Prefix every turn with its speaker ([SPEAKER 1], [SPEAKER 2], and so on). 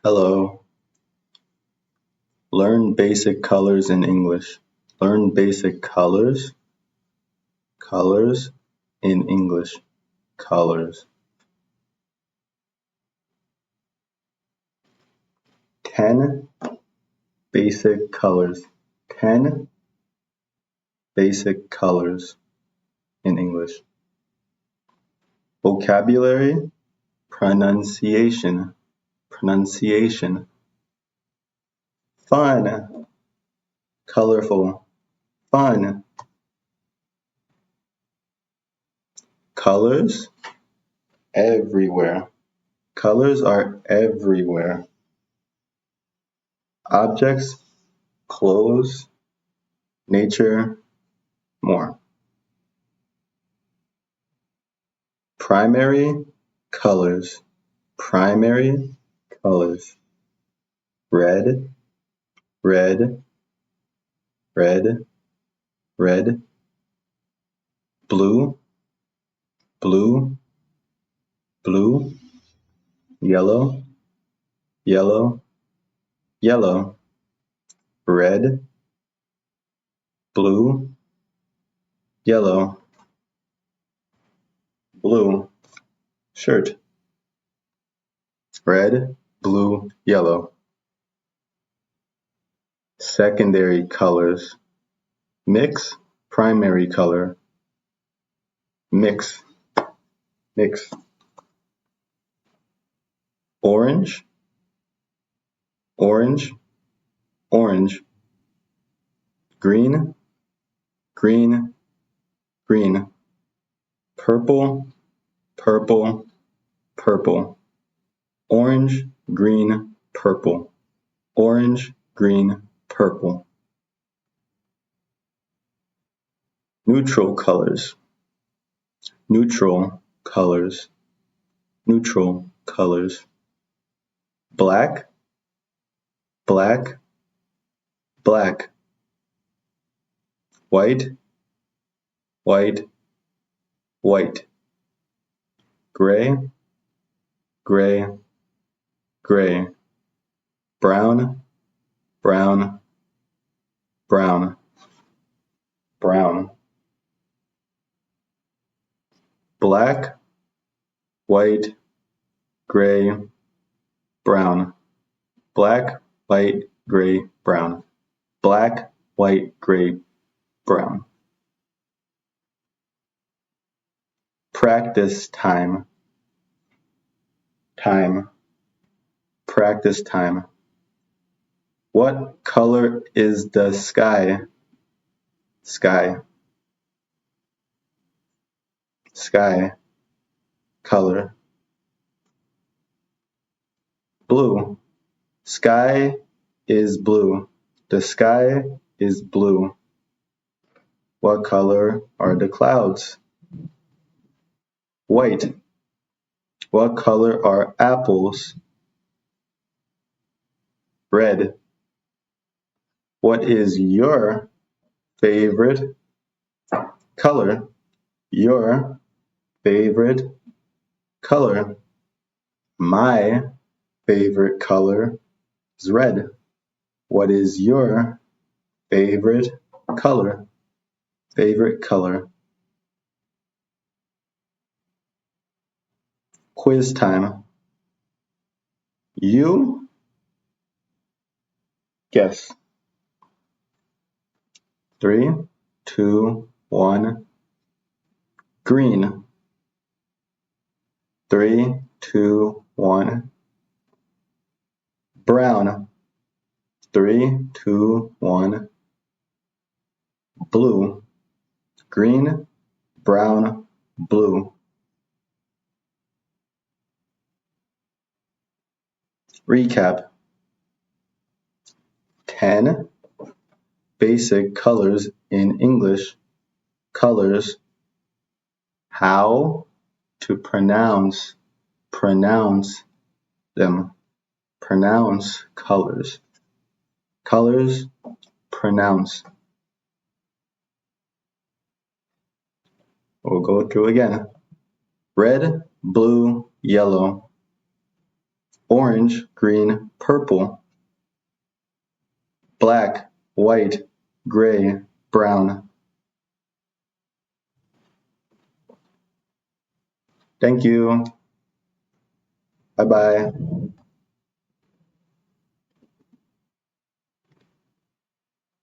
[SPEAKER 1] Hello. Learn basic colors in English. Learn basic colors. Colors in English. Colors. 10 basic colors. 10 basic colors in English. Vocabulary. Pronunciation. Pronunciation. Fun. Colorful. Fun. Colors. Everywhere. Colors are everywhere. Objects, clothes, nature, more. Primary colors. Primary colors. Red, red, red, red. Blue, blue, blue. Yellow, yellow, yellow. Red, blue, yellow. Blue shirt. Red, blue, yellow. Secondary colors. Mix, primary color. Mix, mix. Orange, orange, orange. Green, green, green. Purple, purple, purple. Orange, green, purple. Orange, green, purple. Neutral colors. Neutral colors. Neutral colors. Black, black, black. White, white, white. Gray, gray, gray. Brown, brown, brown. Brown. Black, white, gray, brown. Black, white, gray, brown. Black, white, gray, brown. Practice time. Time. Practice time. What color is the sky? Sky. Sky. Color. Blue. Sky is blue. The sky is blue. What color are the clouds? White. What color are apples? Red. What is your favorite color? Your favorite color. My favorite color is red. What is your favorite color? Favorite color. Quiz time. You guess. 3, 2, 1. Green. 3, 2, 1. Brown. 3, 2, 1. Blue. Green, brown, blue. Recap. 10 basic colors in English. Colors. How to pronounce them. Pronounce colors. Colors, pronounce. We'll go through again. Red, blue, yellow. orange, green, purple, black, white, gray, brown. Thank you. Bye-bye.